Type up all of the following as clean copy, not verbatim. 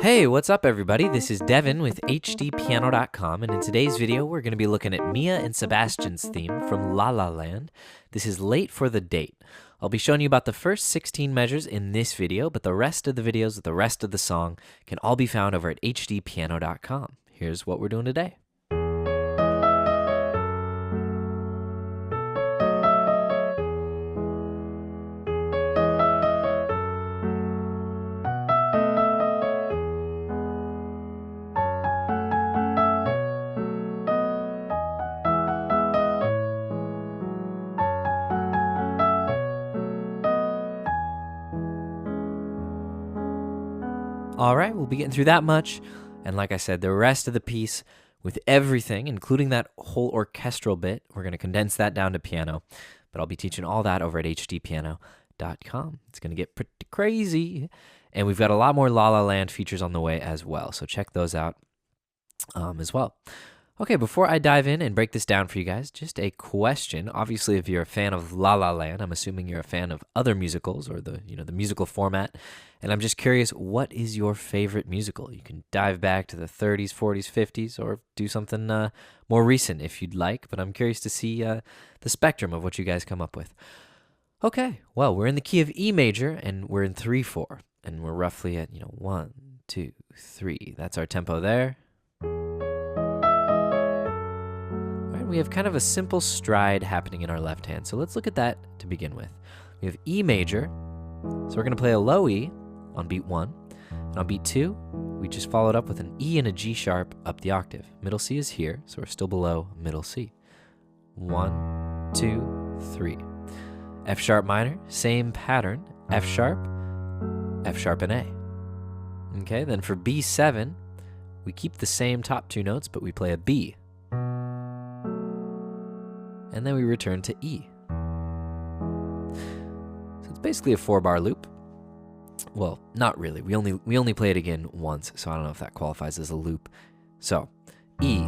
Hey, what's up everybody? This is Devin with HDpiano.com, and in today's video we're going to be looking at Mia and Sebastian's theme from La La Land. This is Late for the Date. I'll be showing you about the first 16 measures in this video, but the rest of the videos with the rest of the song can all be found over at HDpiano.com. Here's what we're doing today. All right, we'll be getting through that much. And like I said, the rest of the piece with everything, including that whole orchestral bit, we're going to condense that down to piano. But I'll be teaching all that over at HDpiano.com. It's going to get pretty crazy. And we've got a lot more La La Land features on the way as well. So check those out as well. Okay, before I dive in and break this down for you guys, just a question. Obviously, if you're a fan of La La Land, I'm assuming you're a fan of other musicals or the musical format. And I'm just curious, what is your favorite musical? You can dive back to the 30s, 40s, 50s, or do something more recent if you'd like. But I'm curious to see the spectrum of what you guys come up with. Okay, well, we're in the key of E major, and we're in 3/4. And we're roughly at, 1, 2, 3. That's our tempo there. We have kind of a simple stride happening in our left hand. So let's look at that to begin with. We have E major. So we're going to play a low E on beat 1. And on beat 2, we just followed up with an E and a G sharp up the octave. Middle C is here, so we're still below middle C. 1, 2, 3. F sharp minor, same pattern. F sharp, and A. Okay, then for B7, we keep the same top two notes, but we play a B. And then we return to E. So it's basically a 4-bar loop. Well, not really. We only play it again once, so I don't know if that qualifies as a loop. So, E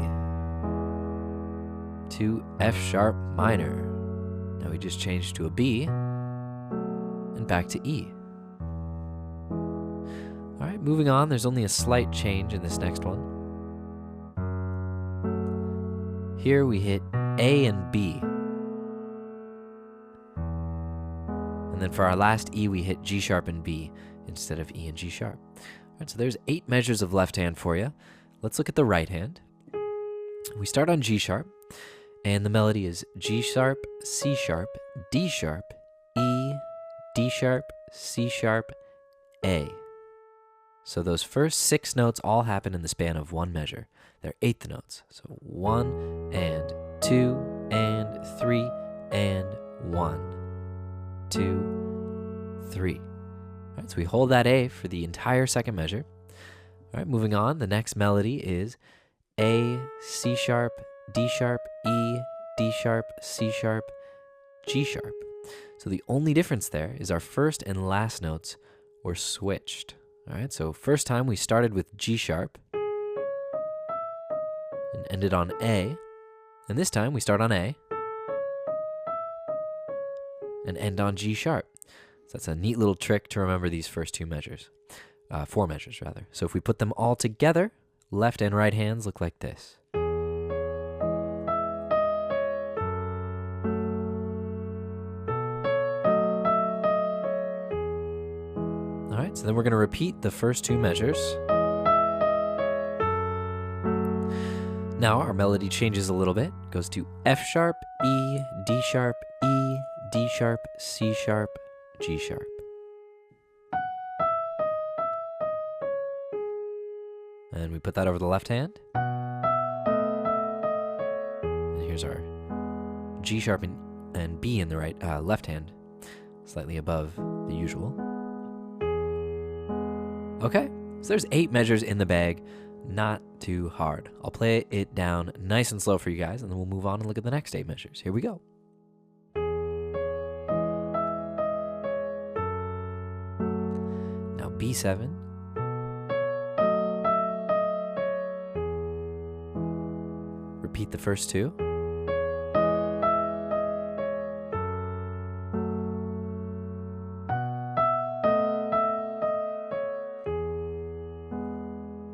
to F sharp minor. Now we just change to a B and back to E. All right, moving on. There's only a slight change in this next one. Here we hit A and B. And then for our last E, we hit G sharp and B instead of E and G sharp. All right, so there's 8 measures of left hand for you. Let's look at the right hand. We start on G sharp, and the melody is G sharp, C sharp, D sharp, E, D sharp, C sharp, A. So those first 6 notes all happen in the span of one measure. They're 8th notes. So 1 and 2 and 3 and 1, 2, 3. All right, so we hold that A for the entire second measure. All right, moving on. The next melody is A, C sharp, D sharp, E, D sharp, C sharp, G sharp. So the only difference there is our first and last notes were switched. All right, so first time we started with G sharp and ended on A. And this time we start on A and end on G sharp. So that's a neat little trick to remember these first 2 measures. 4 measures, rather. So if we put them all together, left and right hands look like this. All right, so then we're going to repeat the first 2 measures. Now our melody changes a little bit. It goes to F sharp, E, D sharp, E, D sharp, C sharp, G sharp. And we put that over the left hand. And here's our G sharp and B in the right left hand, slightly above the usual. Okay, so there's 8 measures in the bag. Not too hard. I'll play it down nice and slow for you guys, and then we'll move on and look at the next 8 measures. Here we go. Now B7. Repeat the first 2.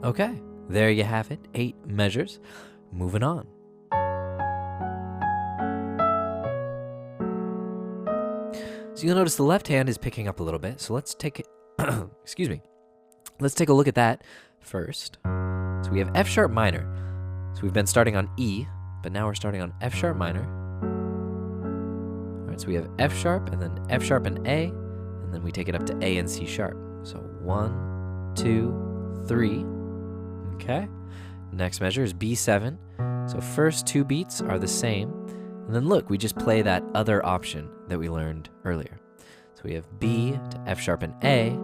Okay, there you have it, 8 measures. Moving on. So you'll notice the left hand is picking up a little bit. So let's take it, excuse me. Let's take a look at that first. So we have F sharp minor. So we've been starting on E, but now we're starting on F sharp minor. All right, so we have F sharp and then F sharp and A, and then we take it up to A and C sharp. So 1, 2, 3. Okay. Next measure is B7. So first 2 beats are the same. And then look, we just play that other option that we learned earlier. So we have B to F sharp and A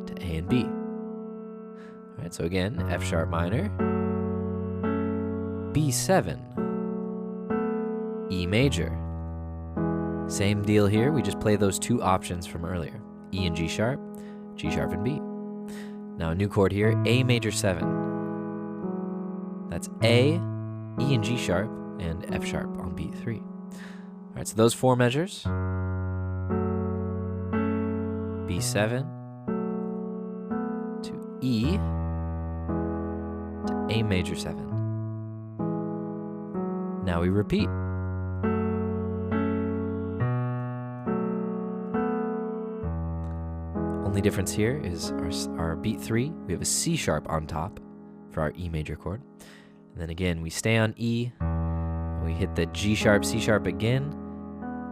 to A and B. All right, so again, F sharp minor, B7, E major. Same deal here, we just play those 2 options from earlier. E and G sharp and B. Now a new chord here, A major 7. That's A, E and G sharp, and F sharp on beat 3. All right, so those 4 measures. B7 to E to A major 7. Now we repeat. Only difference here is our beat 3, we have a C sharp on top for our E major chord. And then again, we stay on E, we hit the G sharp, C sharp again,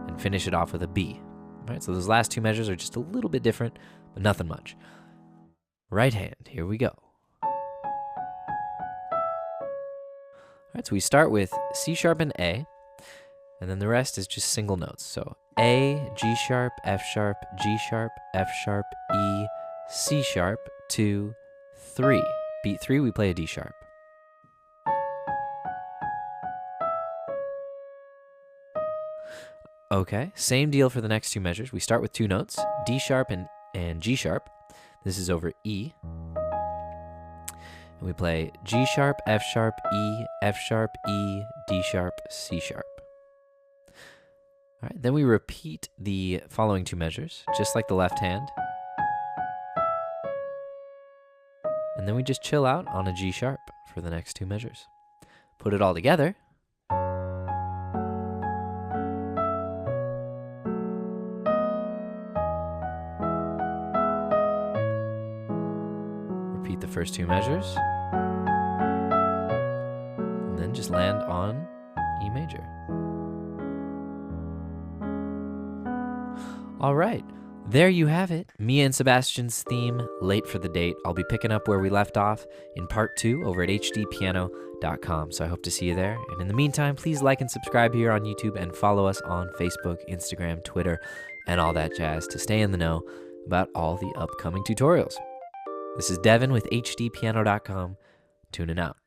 and finish it off with a B. All right, so those last 2 measures are just a little bit different, but nothing much. Right hand, here we go. All right, so we start with C sharp and A, and then the rest is just single notes. So A, G sharp, F sharp, G sharp, F sharp, E, C sharp, 2, 3. Beat 3, we play a D sharp. Okay, same deal for the next 2 measures. We start with 2 notes, D sharp and G sharp. This is over E. And we play G sharp, F sharp, E, F sharp, E, D sharp, C sharp. All right, then we repeat the following 2 measures, just like the left hand. And then we just chill out on a G sharp for the next 2 measures. Put it all together. Repeat the first 2 measures. And then just land on E major. All right. There you have it, me and Sebastian's theme, Late for the Date. I'll be picking up where we left off in part 2 over at HDpiano.com, so I hope to see you there. And in the meantime, please like and subscribe here on YouTube and follow us on Facebook, Instagram, Twitter, and all that jazz to stay in the know about all the upcoming tutorials. This is Devin with HDpiano.com, tuning out.